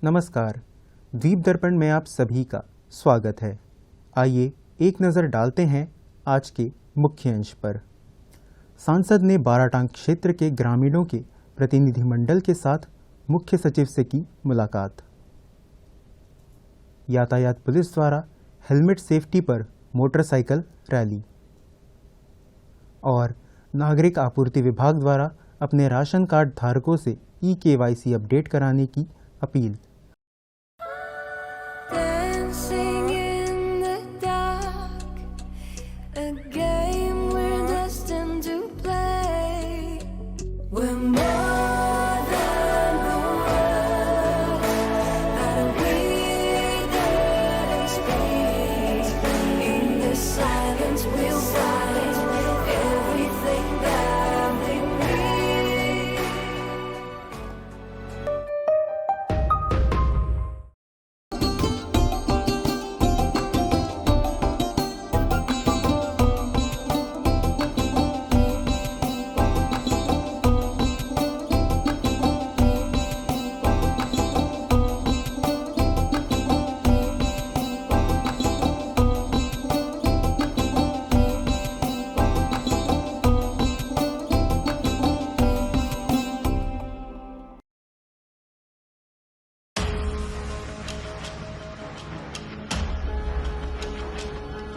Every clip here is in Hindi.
नमस्कार, द्वीप दर्पण में आप सभी का स्वागत है। आइए एक नज़र डालते हैं आज के मुख्य अंश पर। सांसद ने बाराटांग क्षेत्र के ग्रामीणों के प्रतिनिधिमंडल के साथ मुख्य सचिव से की मुलाकात। यातायात पुलिस द्वारा हेलमेट सेफ्टी पर मोटरसाइकिल रैली। और नागरिक आपूर्ति विभाग द्वारा अपने राशन कार्ड धारकों से ई-KYC अपडेट कराने की appeal.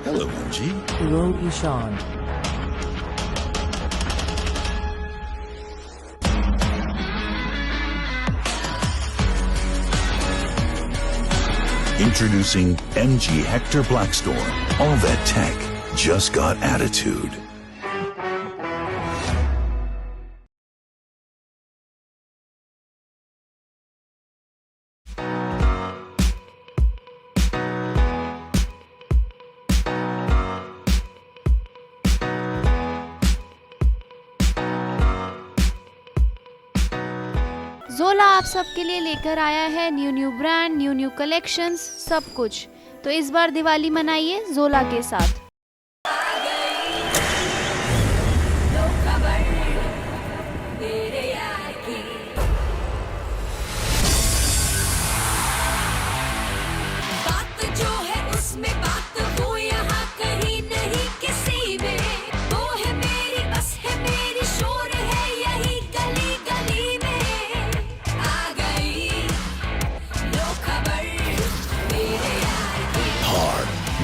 Hello, Munji. Hello, Ishan. Introducing MG Hector Blackstorm. All that tech just got attitude. ज़ोला आप सबके लिए लेकर आया है न्यू ब्रांड, न्यू कलेक्शंस, सब कुछ। तो इस बार दिवाली मनाइए ज़ोला के साथ।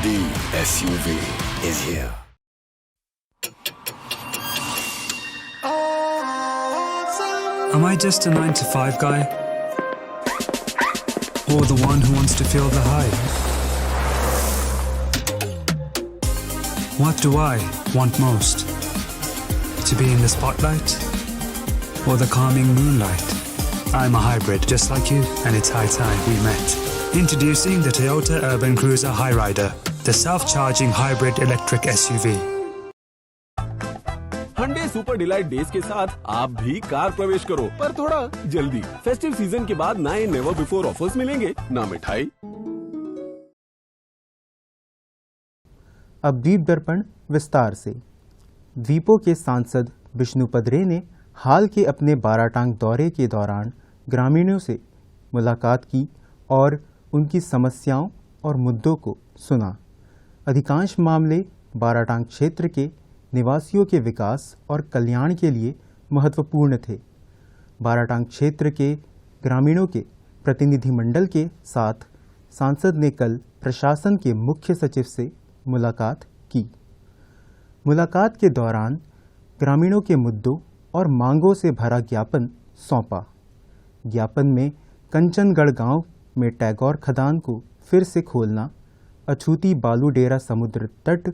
The SUV is here. Am I just a 9-to-5 guy? Or the one who wants to feel the high? What do I want most? To be in the spotlight? Or the calming moonlight? I'm a hybrid just like you, and it's high time we met. Introducing the Toyota Urban Cruiser Hyryder, the self-charging hybrid electric SUV. Hyundai super delight days के साथ आप भी कार प्रवेश करो, पर थोड़ा जल्दी। फेस्टिव सीजन के बाद नए नेवर बिफोर ऑफर्स मिलेंगे, ना मिठाई। अब द्वीप दर्पण विस्तार से। द्वीपों के सांसद विष्णुपद रे ने हाल के अपने बाराटांग दौरे के दौरान ग्रामीणों से मुलाकात की और उनकी समस्याओं और मुद्दों को सुना। अधिकांश मामले बाराटांग क्षेत्र के निवासियों के विकास और कल्याण के लिए महत्वपूर्ण थे। बाराटांग क्षेत्र के ग्रामीणों के प्रतिनिधिमंडल के साथ सांसद ने कल प्रशासन के मुख्य सचिव से मुलाकात की। मुलाकात के दौरान ग्रामीणों के मुद्दों और मांगों से भरा ज्ञापन सौंपा। ज्ञापन में कंचनगढ़ गांव में टैगोर खदान को फिर से खोलना, अछूती बालू डेरा समुद्र तट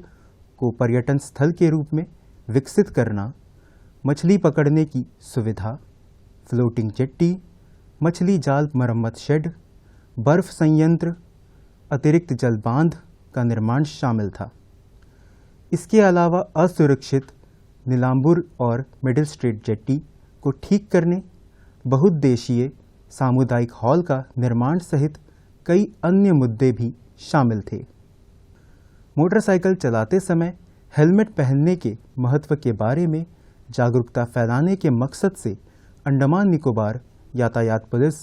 को पर्यटन स्थल के रूप में विकसित करना, मछली पकड़ने की सुविधा, फ्लोटिंग जेट्टी, मछली जाल मरम्मत शेड, बर्फ संयंत्र, अतिरिक्त जल बांध का निर्माण शामिल था। इसके अलावा असुरक्षित नीलांबुर और मिडिल स्ट्रीट जेट्टी को ठीक करने, बहुउद्देशीय सामुदायिक हॉल का निर्माण सहित कई अन्य मुद्दे भी शामिल थे। मोटरसाइकिल चलाते समय हेलमेट पहनने के महत्व के बारे में जागरूकता फैलाने के मकसद से अंडमान निकोबार यातायात पुलिस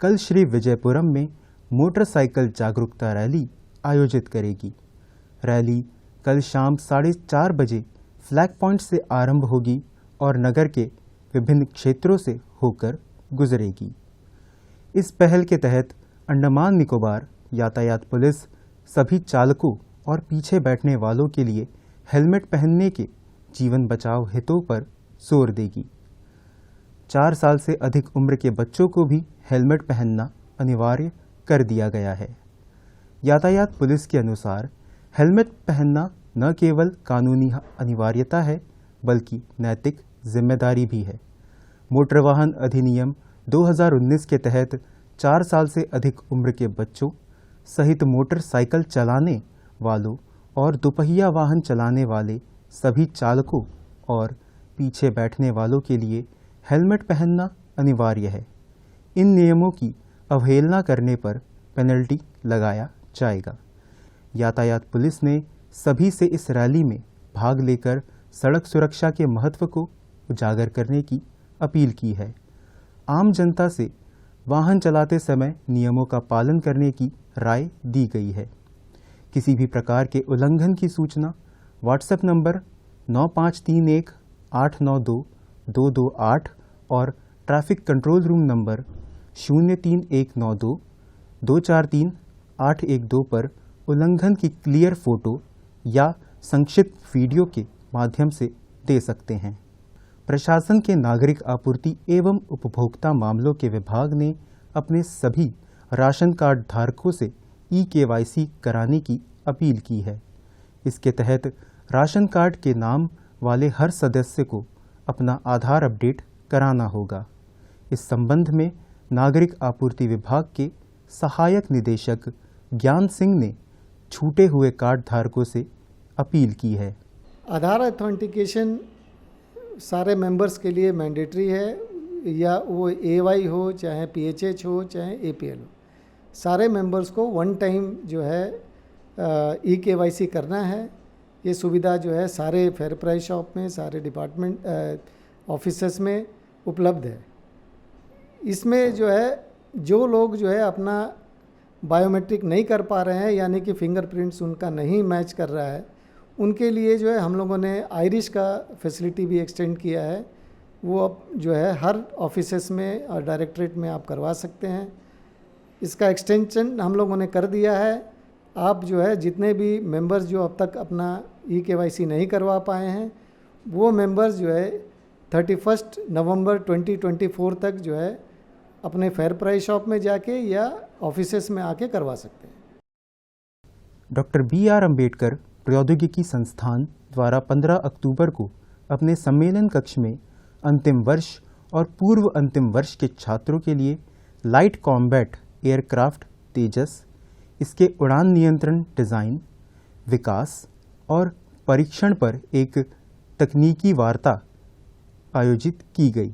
कल श्री विजयपुरम में मोटरसाइकिल जागरूकता रैली आयोजित करेगी। रैली कल शाम 4:30 बजे फ्लैग पॉइंट से आरंभ होगी और नगर के विभिन्न क्षेत्रों से होकर गुजरेगी। इस पहल के तहत अंडमान निकोबार यातायात पुलिस सभी चालकों और पीछे बैठने वालों के लिए हेलमेट पहनने के जीवन बचाव हितों पर जोर देगी। 4 साल से अधिक उम्र के बच्चों को भी हेलमेट पहनना अनिवार्य कर दिया गया है। यातायात पुलिस के अनुसार हेलमेट पहनना न केवल कानूनी अनिवार्यता है बल्कि नैतिक जिम्मेदारी भी है। मोटर वाहन अधिनियम 2019 के तहत 4 साल से अधिक उम्र के बच्चों सहित मोटरसाइकिल चलाने वालों और दोपहिया वाहन चलाने वाले सभी चालकों और पीछे बैठने वालों के लिए हेलमेट पहनना अनिवार्य है। इन नियमों की अवहेलना करने पर पेनल्टी लगाया जाएगा। यातायात पुलिस ने सभी से इस रैली में भाग लेकर सड़क सुरक्षा के महत्व को उजागर करने की अपील की है। आम जनता से वाहन चलाते समय नियमों का पालन करने की राय दी गई है। किसी भी प्रकार के उल्लंघन की सूचना व्हाट्सएप नंबर 9531892228 और ट्रैफिक कंट्रोल रूम नंबर 03192243812 पर उल्लंघन की क्लियर फोटो या संक्षिप्त वीडियो के माध्यम से दे सकते हैं। प्रशासन के नागरिक आपूर्ति एवं उपभोक्ता मामलों के विभाग ने अपने सभी राशन कार्ड धारकों से ई-KYC कराने की अपील की है। इसके तहत राशन कार्ड के नाम वाले हर सदस्य को अपना आधार अपडेट कराना होगा। इस संबंध में नागरिक आपूर्ति विभाग के सहायक निदेशक ज्ञान सिंह ने छूटे हुए कार्ड धारकों से अपील की है। आधार ऑथेंटिकेशन सारे मेंबर्स के लिए मैंडेटरी है, या वो AY हो चाहे PHH हो चाहे APL हो, सारे मेंबर्स को वन टाइम जो है ई-KYC करना है। ये सुविधा जो है सारे फेयर प्राइस शॉप में, सारे डिपार्टमेंट ऑफिसेस में उपलब्ध है। इसमें जो है जो लोग जो है अपना बायोमेट्रिक नहीं कर पा रहे हैं, यानी कि फिंगरप्रिंट्स उनका नहीं मैच कर रहा है, उनके लिए जो है हम लोगों ने आइरिश का फैसिलिटी भी एक्सटेंड किया है। वो अब जो है हर ऑफिसेस में और डायरेक्टरेट में आप करवा सकते हैं। इसका एक्सटेंशन हम लोगों ने कर दिया है। आप जो है जितने भी मेंबर्स जो अब तक अपना ई-KYC नहीं करवा पाए हैं, वो मेंबर्स जो है 31 नवंबर 2024 तक जो है अपने फेयर प्राइस शॉप में जाके या ऑफिसेस में आके करवा सकते हैं। डॉक्टर BR अम्बेडकर प्रौद्योगिकी संस्थान द्वारा 15 अक्टूबर को अपने सम्मेलन कक्ष में अंतिम वर्ष और पूर्व अंतिम वर्ष के छात्रों के लिए लाइट कॉम्बैट एयरक्राफ्ट तेजस, इसके उड़ान नियंत्रण डिज़ाइन, विकास और परीक्षण पर एक तकनीकी वार्ता आयोजित की गई।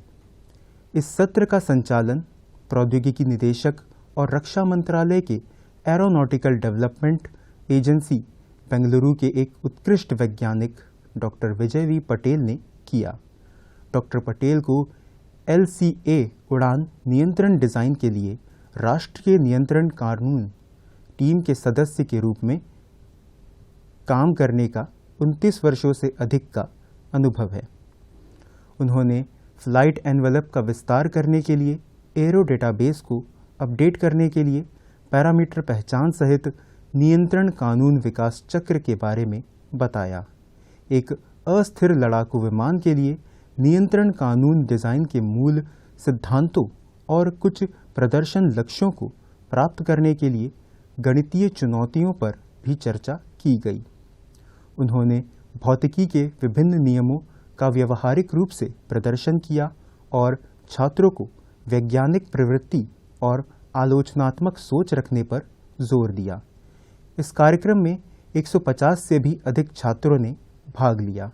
इस सत्र का संचालन प्रौद्योगिकी निदेशक और रक्षा मंत्रालय के एरोनॉटिकल डेवलपमेंट एजेंसी बेंगलुरु के एक उत्कृष्ट वैज्ञानिक डॉक्टर विजय V पटेल ने किया। डॉक्टर पटेल को LCA उड़ान नियंत्रण डिज़ाइन के लिए राष्ट्रीय नियंत्रण कानून टीम के सदस्य के रूप में काम करने का 29 वर्षों से अधिक का अनुभव है। उन्होंने फ्लाइट एनवेलप का विस्तार करने के लिए, एरो डेटाबेस को अपडेट करने के लिए, पैरामीटर पहचान सहित नियंत्रण कानून विकास चक्र के बारे में बताया। एक अस्थिर लड़ाकू विमान के लिए नियंत्रण कानून डिज़ाइन के मूल सिद्धांतों और कुछ प्रदर्शन लक्ष्यों को प्राप्त करने के लिए गणितीय चुनौतियों पर भी चर्चा की गई। उन्होंने भौतिकी के विभिन्न नियमों का व्यवहारिक रूप से प्रदर्शन किया और छात्रों को वैज्ञानिक प्रवृत्ति और आलोचनात्मक सोच रखने पर जोर दिया। इस कार्यक्रम में 150 से भी अधिक छात्रों ने भाग लिया।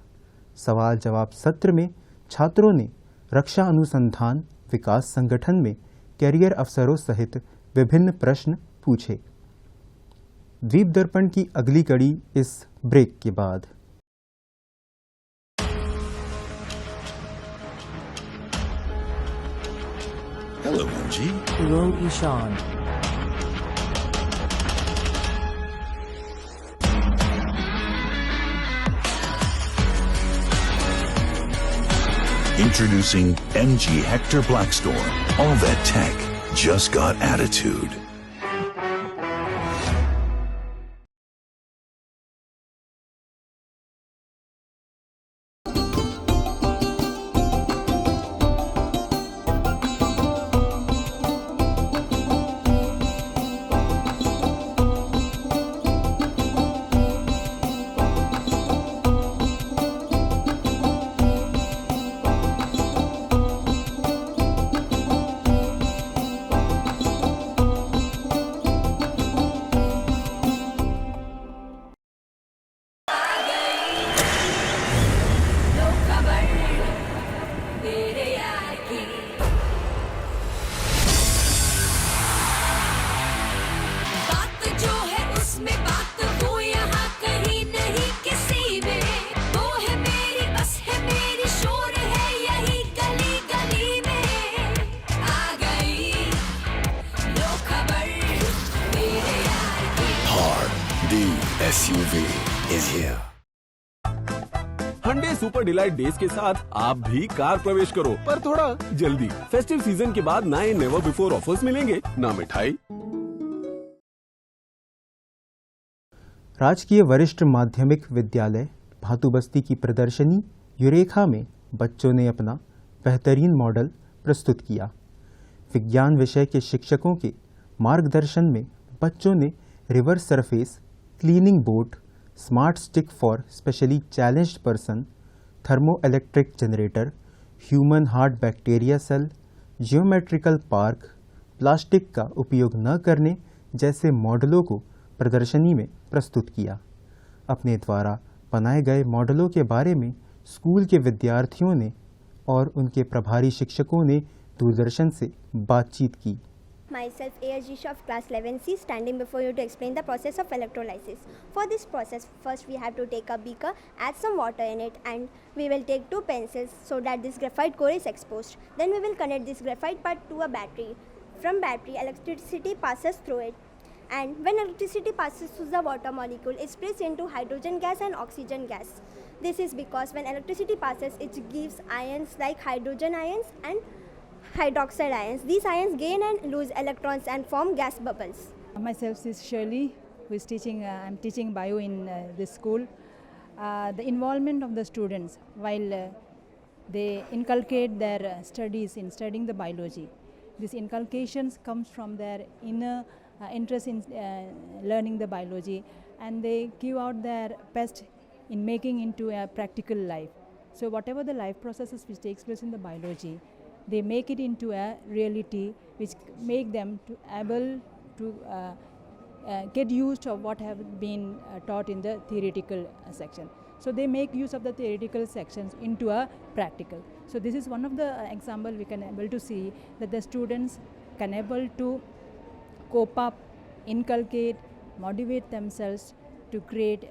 सवाल जवाब सत्र में छात्रों ने रक्षा अनुसंधान विकास संगठन में कैरियर अवसरों सहित विभिन्न प्रश्न पूछे। द्वीप दर्पण की अगली कड़ी इस ब्रेक के बाद। Hello, MG. Hello, Ishan. Introducing MG Hector Blackstorm. All that tech just got attitude. बात जो है उसमें बात वो यहाँ कहीं नहीं किसी में वो है मेरी बस है मेरी शोर है यही गली गली में आ गई लो खबर मेरे यार की Thar, the SUV, is here. Hyundai super delight days के साथ आप भी कार प्रवेश करो, पर थोड़ा जल्दी। फेस्टिव सीजन के बाद नए नेवर बिफोर ऑफर्स मिलेंगे, ना मिठाई। राजकीय वरिष्ठ माध्यमिक विद्यालय भातुबस्ती की प्रदर्शनी यूरेखा में बच्चों ने अपना बेहतरीन मॉडल प्रस्तुत किया। विज्ञान विषय के शिक्षकों के मार्गदर्शन में बच्चों ने river surface cleaning boat, smart stick for specially challenged person, thermo electric generator, human heart bacteria cell, geometrical park, plastic का उपयोग न करने जैसे मॉडलों को प्रदर्शनी में प्रस्तुत किया। अपने द्वारा बनाए गए मॉडलों के बारे में स्कूल के विद्यार्थियों ने और उनके प्रभारी शिक्षकों ने दूरदर्शन से बातचीत की। Myself, A.S. Jisha of class 11C, standing before you to explain the process of electrolysis. For this process, first we have to take a beaker, add some water in it, and we will take 2 pencils so that this graphite core is exposed. Then we will connect this graphite part to a battery. From battery, electricity passes through it. And when electricity passes through the water molecule, it splits into hydrogen gas and oxygen gas. This is because when electricity passes, it gives ions like hydrogen ions and hydroxide ions. These ions gain and lose electrons and form gas bubbles. Myself is Shirley, who is teaching. I'm teaching bio in this school. The involvement of the students while they inculcate their studies in studying the biology. These inculcations comes from their inner interest in learning the biology, and they give out their best in making into a practical life. So whatever the life processes which takes place in the biology, they make it into a reality which make them to able to get used of what have been taught in the theoretical section. So they make use of the theoretical sections into a practical. So this is one of the example we can able to see that the students can able to cope up, inculcate, motivate themselves to create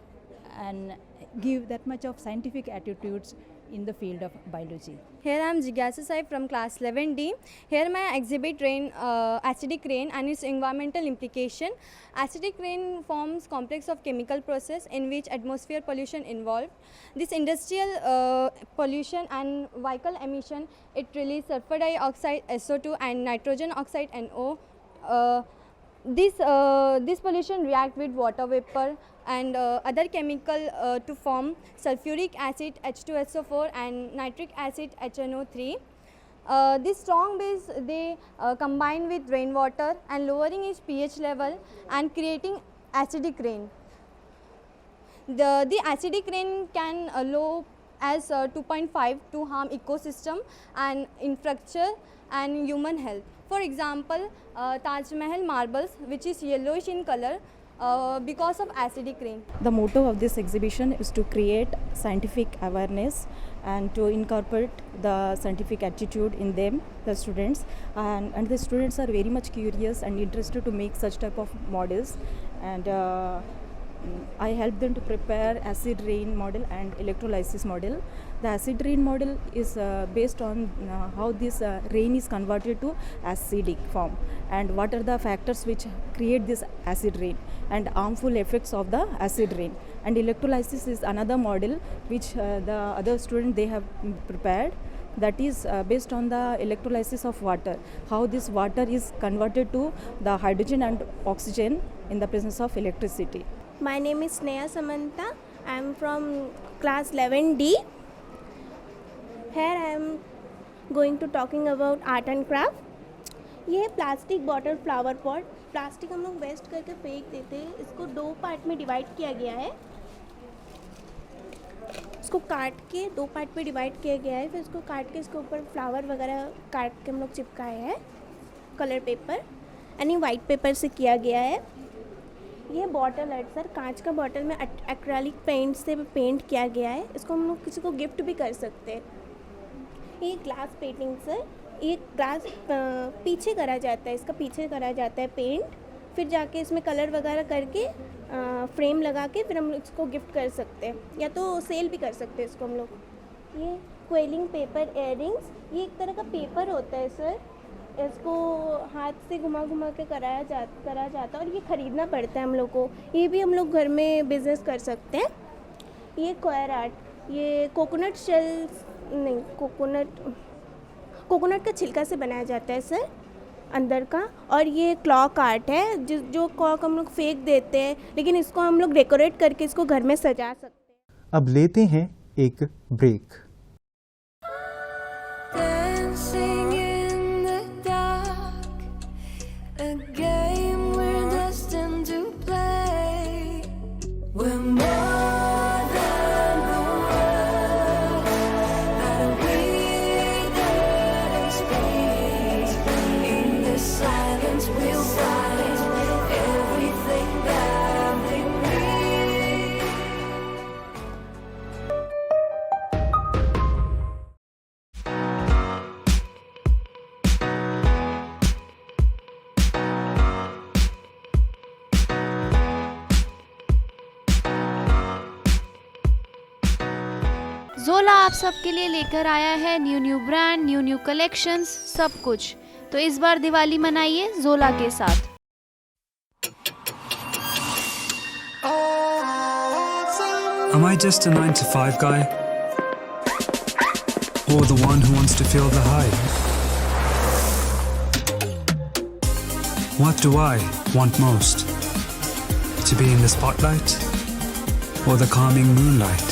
and give that much of scientific attitudes in the field of biology. Here I am Jigyasa Sai from class 11D. Here my exhibit rain, acidic rain and its environmental implication. Acidic rain forms complex of chemical process in which atmosphere pollution involved. This industrial pollution and vehicle emission, it release sulfur dioxide SO2 and nitrogen oxide NO. This pollution react with water vapor and other chemical to form sulfuric acid H2SO4 and nitric acid HNO3. This strong base they combine with rainwater and lowering its pH level and creating acidic rain. The acidic rain can low as 2.5 to harm ecosystem and infrastructure and human health. For example, Taj Mahal marbles, which is yellowish in color because of acidic rain. The motto of this exhibition is to create scientific awareness and to incorporate the scientific attitude in them, the students. And the students are very much curious and interested to make such type of models. And I help them to prepare acid rain model and electrolysis model. The acid rain model is based on how this rain is converted to acidic form and what are the factors which create this acid rain and harmful effects of the acid rain. And electrolysis is another model which the other student they have prepared, that is based on the electrolysis of water, how this water is converted to the hydrogen and oxygen in the presence of electricity. My name is Sneha Samanta. I am from class 11D. Here I am going to talking about art and craft. ये है plastic bottle flower pot. Plastic हम लोग वेस्ट करके फेंक देते हैं. इसको 2 पार्ट में डिवाइड किया गया है. इसको काट के 2 पार्ट में डिवाइड किया गया है. फिर इसको काट के इसके ऊपर फ्लावर वगैरह काट के हम लोग चिपकाए हैं कलर पेपर यानी वाइट पेपर से किया गया है. ये बॉटल है सर, कांच का बॉटल में एक्रेलिक पेंट से पेंट किया गया है. इसको हम लोग किसी को गिफ्ट भी कर सकते हैं. ये ग्लास पेंटिंग सर, ये ग्लास पीछे करा जाता है, इसका पीछे करा जाता है पेंट, फिर जाके इसमें कलर वगैरह करके फ्रेम लगा के फिर हम इसको गिफ्ट कर सकते हैं या तो सेल भी कर सकते हैं इसको हम लोग. ये क्वेलिंग पेपर इयररिंग्स, ये एक तरह का पेपर होता है सर. इसको हाथ से घुमा घुमा के करा जाता है और ये ख़रीदना पड़ता है हम लोग को. ये भी हम लोग घर में बिज़नेस कर सकते हैं. ये क्वायर आर्ट, ये कोकोनट शेल्स नहीं कोकोनट का छिलका से बनाया जाता है सर अंदर का. और ये क्लॉक आर्ट है, जो क्लॉक हम लोग फेंक देते हैं लेकिन इसको हम लोग डेकोरेट करके इसको घर में सजा सकते हैं. अब लेते हैं एक break. Dancing in the dark, a game we're destined to play. We're more than the world that we dare explain. In the silence we'll find everything that we need. जोला आप सबके लिए लेकर आया है न्यू ब्रांड, न्यू कलेक्शंस, सब कुछ. तो इस बार दिवाली मनाइए जोला के साथ. Am I just a 9 to 5 guy? Or the one who wants to feel the high? What do I want most? To be in the spotlight? Or the calming moonlight?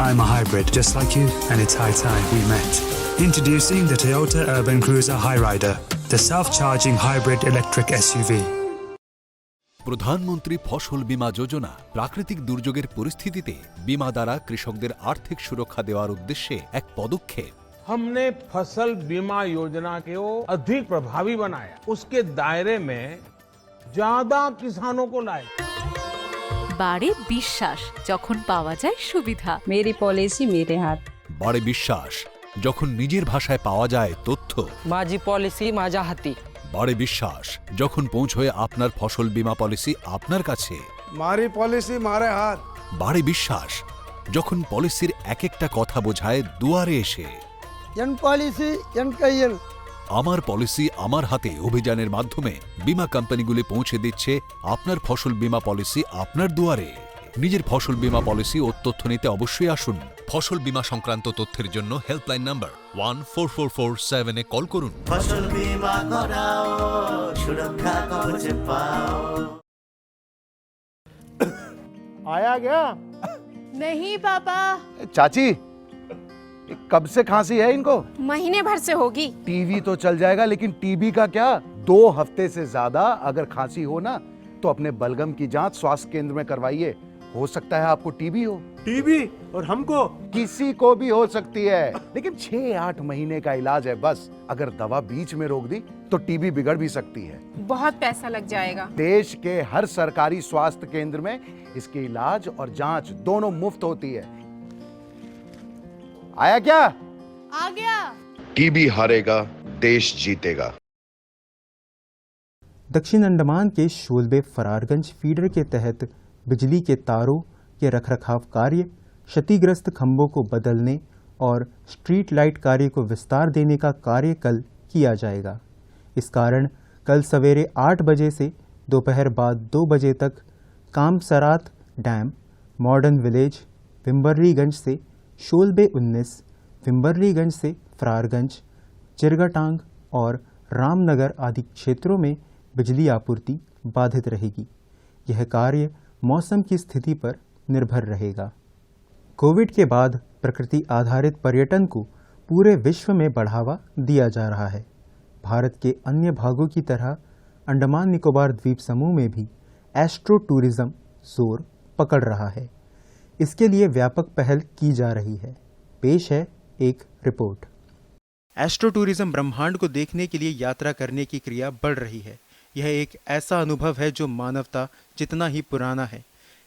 I'm a hybrid just like you, and it's high time we met. Introducing the Toyota Urban Cruiser Hyrider, the self-charging hybrid electric SUV. প্রধানমন্ত্রী ফসল বীমা যোজনা প্রাকৃতিক দুর্যোগের পরিস্থিতিতে বীমা দ্বারা কৃষকদের আর্থিক সুরক্ষা দেওয়ার উদ্দেশ্যে এক পদক্ষেপ। हमने फसल बीमा योजना को अधिक प्रभावी बनाया, उसके दायरे में ज्यादा किसानों को लाए. বাড়ে বিশ্বাস যখন পাওয়া যায় সুবিধা। মেরি পলিসি মেরে হাত। বাড়ে বিশ্বাস যখন নিজের ভাষায় পাওয়া যায় তথ্য। माझी পলিসি माझ्या हाती। বাড়ে বিশ্বাস যখন পৌঁছয় আপনার ফসল বীমা পলিসি আপনার কাছে। মারি পলিসি মারে হাত। বাড়ে বিশ্বাস যখন পলিসির এক একটা কথা বোঝায় দুয়ারে এসে। এন পলিসি এন কাইল। আমার পলিসি আমার হাতে অভিযানের মাধ্যমে বীমা কোম্পানিগুলি পৌঁছে দিচ্ছে আপনার ফসল বীমা পলিসি আপনার দুয়ারে। নিজের ফসল বীমা পলিসি ও তথ্য নিতে অবশ্যই আসুন। ফসল বীমা সংক্রান্ত তথ্যের জন্য হেল্পলাইন নাম্বার 14447 এ কল করুন। ফসল বীমা করাও, সুরক্ষা কবচ পাও। आया गया? नहीं पापा। चाची, कब से खांसी है इनको? महीने भर से होगी। टीवी तो चल जाएगा लेकिन टीबी का क्या? 2 हफ्ते से ज्यादा अगर खांसी हो ना तो अपने बलगम की जांच स्वास्थ्य केंद्र में करवाइए. हो सकता है आपको टीबी हो. टीबी? और हमको? किसी को भी हो सकती है, लेकिन 6-8 महीने का इलाज है बस. अगर दवा बीच में रोक दी तो टीबी बिगड़ भी सकती है. बहुत पैसा लग जाएगा. देश के हर सरकारी स्वास्थ्य केंद्र में इसके इलाज और जांच दोनों मुफ्त होती है. आया क्या? आ गया. टीबी हारेगा, देश जीतेगा. दक्षिण अंडमान के शोलबे फरारगंज फीडर के तहत बिजली के तारों के रखरखाव कार्य, क्षतिग्रस्त खंभों को बदलने और स्ट्रीट लाइट कार्य को विस्तार देने का कार्य कल किया जाएगा। इस कारण कल सवेरे 8 बजे से दोपहर बाद 2 बजे तक कामसरात डैम, मॉडर्न विलेज, विम्बर्लीगंज से शोलबे 19, विम्बर्लीगंज से फरारगंज, चिरगटांग और रामनगर आदि क्षेत्रों में बिजली आपूर्ति बाधित रहेगी। यह कार्य मौसम की स्थिति पर निर्भर रहेगा। कोविड के बाद प्रकृति आधारित पर्यटन को पूरे विश्व में बढ़ावा दिया जा रहा है। भारत के अन्य भागों की तरह अंडमान निकोबार द्वीप समूह में भी एस्ट्रो टूरिज्म जोर पकड़ रहा है। इसके लिए व्यापक पहल की जा रही है। पेश है एक रिपोर्ट। एस्ट्रो टूरिज्म ब्रह्मांड को देखने के लिए यात्रा करने की क्रिया बढ़ रही है। यह एक ऐसा अनुभव है जो मानवता जितना ही पुराना है,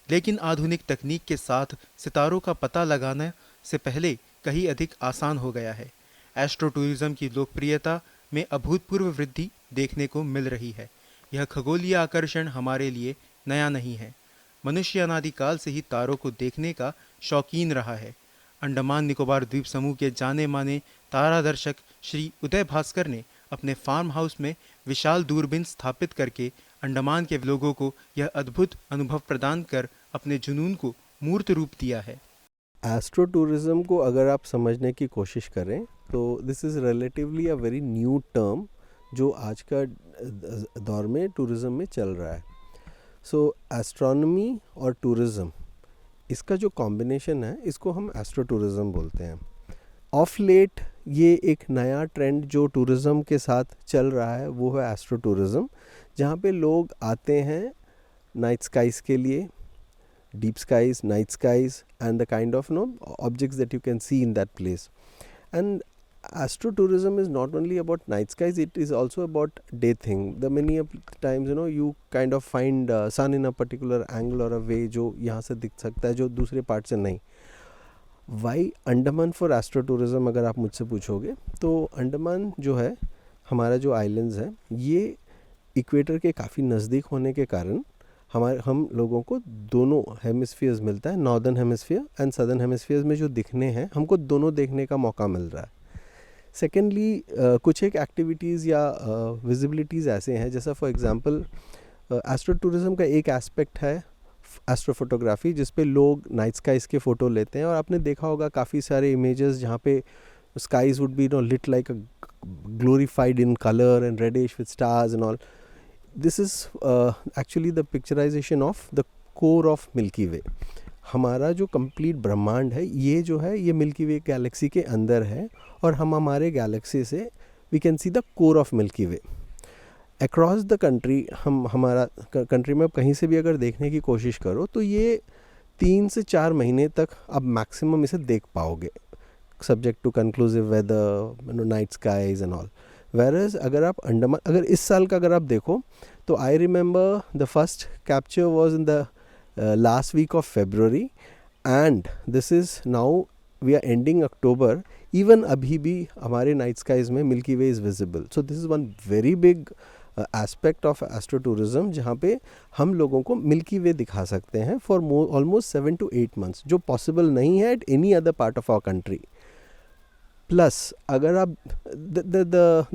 लेकिन आधुनिक तकनीक के साथ सितारों का पता लगाने से पहले कहीं अधिक आसान हो गया है। एस्ट्रो टूरिज्म की लोकप्रियता में अभूतपूर्व वृद्धि देखने को मिल रही है। यह खगोलीय आकर्षण हमारे लिए नया नहीं है। मनुष्य अनादिकाल से ही तारों को देखने का शौकीन रहा है। अंडमान निकोबार द्वीप समूह के जाने माने तारादर्शक श्री उदय भास्कर ने अपने फार्म हाउस में विशाल दूरबीन स्थापित करके अंडमान के लोगों को यह अद्भुत अनुभव प्रदान कर अपने जुनून को मूर्त रूप दिया है। एस्ट्रो टूरिज्म को अगर आप समझने की कोशिश करें तो this is relatively a very new term जो आज का दौर में टूरिज्म में चल रहा है। सो एस्ट्रोनॉमी और टूरिज्म, इसका जो कॉम्बिनेशन है इसको हम एस्ट्रो टूरिज्म बोलते हैं। ऑफ लेट ये एक नया ट्रेंड जो टूरिज्म के साथ चल रहा है वो है एस्ट्रो टूरिज्म, जहाँ पे लोग आते हैं नाइट स्काइज़ के लिए, deep skies, night skies, and the kind of objects that you can see in that place. And astrotourism is not only about night skies; it is also about day thing. The many times you kind of find sun in a particular angle or a way जो यहाँ से दिख सकता है जो दूसरे पार्ट से नहीं. Why अंडमान for astrotourism अगर आप मुझसे पूछोगे तो अंडमान जो है हमारा जो आइलैंड्स है ये इक्वेटर के काफ़ी नज़दीक होने के कारण हम लोगों को दोनों हेमिस्फीयर्स मिलता है। Northern hemisphere and southern hemispheres में जो दिखने हैं हमको दोनों देखने का मौका मिल रहा है। सेकेंडली कुछ एक एक्टिविटीज़ या विजिबिलिटीज़ ऐसे हैं जैसा फॉर एग्जांपल एस्ट्रो टूरिज्म का एक एस्पेक्ट है एस्ट्रो फोटोग्राफी, जिस पे लोग नाइट स्काइज़ के फ़ोटो लेते हैं और आपने देखा होगा काफ़ी सारे इमेजेस जहाँ पे skies would be lit like a glorified in color and reddish with stars and all. This is actually the picturization of the core of Milky Way. हमारा जो कंप्लीट ब्रह्मांड है ये जो है ये मिल्की वे गैलेक्सी के अंदर है और हम हमारे गैलेक्सी से we can see the core of Milky Way across the country. हम हमारा कंट्री में कहीं से भी अगर देखने की कोशिश करो तो ये 3 से 4 महीने तक अब मैक्सिमम इसे देख पाओगे, subject to conclusive weather, night skies and all. Whereas अगर आप अंडमान अगर इस साल का अगर आप देखो तो I remember the first capture was in the last week of February and this is now we are ending October, even अभी भी हमारे नाइट स्काइज में Milky Way is visible. So this is one very big aspect of astro tourism जहाँ पे हम लोगों को मिल्की वे दिखा सकते हैं फॉर ऑलमोस्ट 7 to 8 months, जो पॉसिबल नहीं है at any other part of our country. Plus अगर आप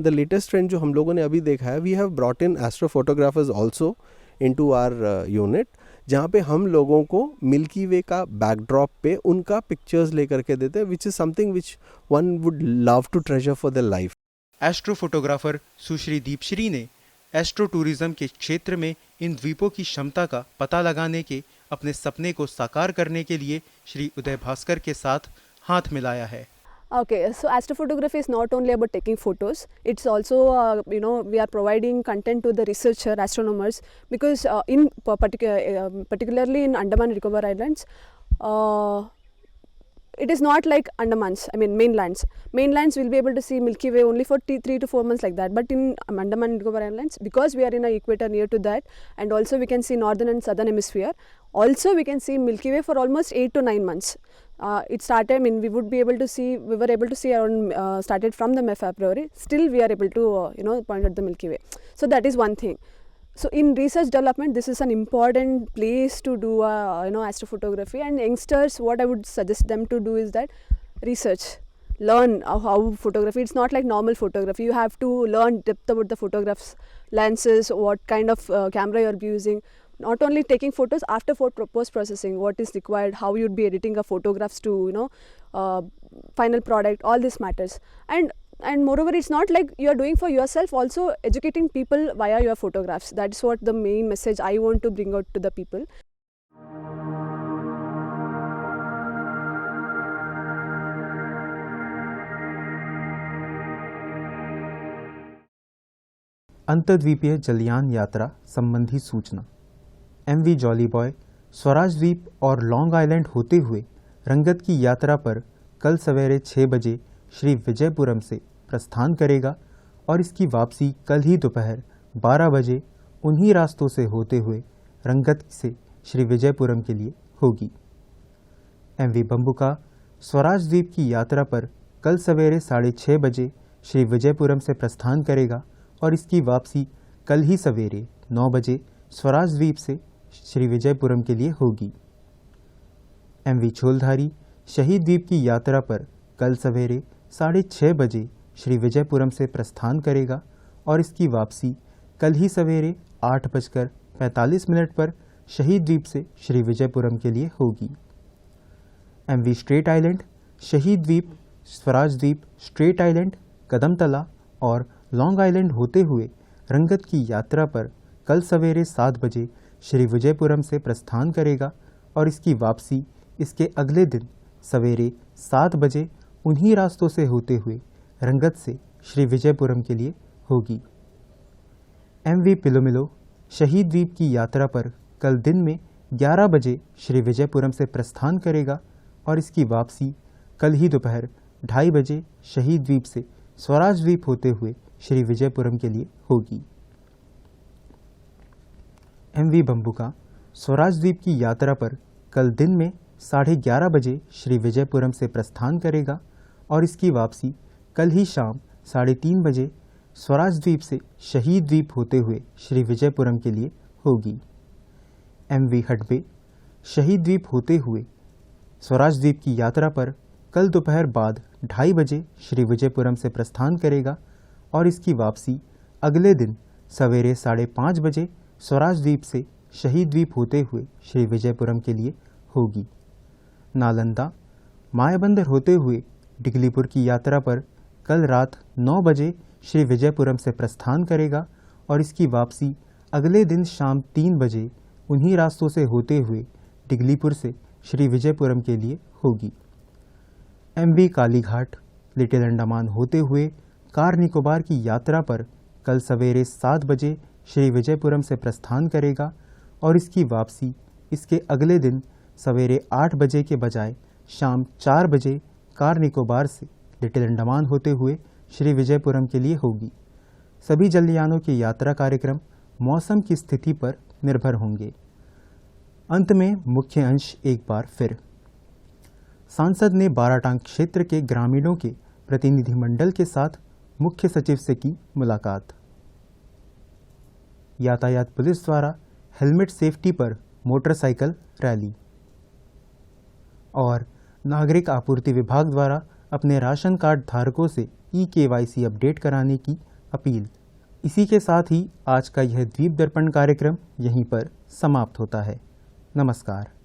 द लेटेस्ट ट्रेंड जो हम लोगों ने अभी देखा है, we have brought in astro photographers also into our unit, जहाँ पे हम लोगों को मिल्की वे का बैकड्रॉप पे उनका पिक्चर्स लेकर के देते हैं, which is something which one would love to treasure for the life. Astrophotographer Sushri Deepshree ने एस्ट्रो टूरिज्म के क्षेत्र में इन द्वीपों की क्षमता का पता लगाने के अपने सपने को साकार करने के लिए श्री उदय भास्कर के साथ हाथ मिलाया है। Okay, so astrophotography is not only about taking photos, it's also we are providing content to the researcher astronomers, because in particularly in Andaman and Nicobar Islands, it is not like Andamans, I mean mainlands. Mainlands will be able to see Milky Way only for 3 to 4 months like that, but in Andaman and Nicobar Islands, because we are in an equator near to that, and also we can see northern and southern hemisphere, also we can see Milky Way for almost 8 to 9 months. It started, I mean we were able to see around, started from the February, still we are able to point out the Milky Way. So that is one thing. So in research development, this is an important place to do astrophotography, and youngsters, what I would suggest them to do is that research, learn how photography. It's not like normal photography. You have to learn depth about the photographs, lenses, what kind of camera you're using. Not only taking photos, after post processing, what is required, how you'd be editing a photographs to final product. All this matters. And moreover, it's not like you are doing for yourself, also educating people via your photographs. That's what the main message I want to bring out to the people. अंतर्द्वीपीय जलयान यात्रा संबंधी सूचना। MV जॉली बॉय स्वराज द्वीप और लॉन्ग आइलैंड होते हुए रंगत की यात्रा पर कल सवेरे 6 बजे श्री विजयपुरम से प्रस्थान करेगा और इसकी वापसी कल ही दोपहर 12 बजे उन्हीं रास्तों से होते हुए रंगत से श्री विजयपुरम के लिए होगी। MV बम्बुका स्वराज द्वीप की यात्रा पर कल सवेरे 6:30 बजे श्री विजयपुरम से प्रस्थान करेगा और इसकी वापसी कल ही सवेरे 9 बजे स्वराज द्वीप से श्री विजयपुरम के लिए होगी। MV छोलधारी शहीद द्वीप की यात्रा पर कल सवेरे 6:30 बजे श्री विजयपुरम से प्रस्थान करेगा और इसकी वापसी कल ही सवेरे 8:45 पर शहीद द्वीप से श्री विजयपुरम के लिए होगी। MV स्ट्रेट आइलैंड शहीद द्वीप, स्वराज द्वीप, स्ट्रेट आइलैंड, कदमतला और लॉन्ग आइलैंड होते हुए रंगत की यात्रा पर कल सवेरे 7 बजे श्री विजयपुरम से प्रस्थान करेगा और इसकी वापसी इसके अगले दिन सवेरे 7 बजे उन्हीं रास्तों से होते हुए रंगत से श्री विजयपुरम के लिए होगी। MV पिलोमिलो शहीद द्वीप की यात्रा पर कल दिन में 11 बजे श्री विजयपुरम से प्रस्थान करेगा और इसकी वापसी कल ही दोपहर 2:30 बजे शहीद द्वीप से स्वराज द्वीप होते हुए श्री विजयपुरम के लिए होगी। MV बम्बुका स्वराज द्वीप की यात्रा पर कल दिन में 11:30 बजे श्री विजयपुरम से प्रस्थान करेगा और इसकी वापसी कल ही शाम 3:30 बजे स्वराज द्वीप से शहीद द्वीप होते हुए श्री विजयपुरम के लिए होगी। MV हडबे शहीद द्वीप होते हुए स्वराज द्वीप की यात्रा पर कल दोपहर बाद 2:30 बजे श्री विजयपुरम से प्रस्थान करेगा और इसकी वापसी अगले दिन सवेरे 5:30 बजे स्वराज द्वीप से शहीद द्वीप होते हुए श्री विजयपुरम के लिए होगी। नालंदा मायाबंदर होते हुए डिगलीपुर की यात्रा पर कल रात 9 बजे श्री विजयपुरम से प्रस्थान करेगा और इसकी वापसी अगले दिन शाम 3 बजे उन्हीं रास्तों से होते हुए डिगलीपुर से श्री विजयपुरम के लिए होगी। MV कालीघाट लिटिल अंडमान होते हुए कार निकोबार की यात्रा पर कल सवेरे 7 बजे श्री विजयपुरम से प्रस्थान करेगा और इसकी वापसी इसके अगले दिन सवेरे 8 बजे के बजाय शाम 4 बजे कार निकोबार से लिटिल अंडमान होते हुए श्री विजयपुरम के लिए होगी। सभी जलयानों के यात्रा कार्यक्रम मौसम की स्थिति पर निर्भर होंगे। अंत में मुख्य अंश एक बार फिर। सांसद ने बाराटांग क्षेत्र के ग्रामीणों के प्रतिनिधिमंडल के साथ मुख्य सचिव से की मुलाकात। यातायात पुलिस द्वारा हेलमेट सेफ्टी पर मोटरसाइकिल रैली। और नागरिक आपूर्ति विभाग द्वारा अपने राशन कार्ड धारकों से eKYC अपडेट कराने की अपील। इसी के साथ ही आज का यह द्वीप दर्पण कार्यक्रम यहीं पर समाप्त होता है। नमस्कार।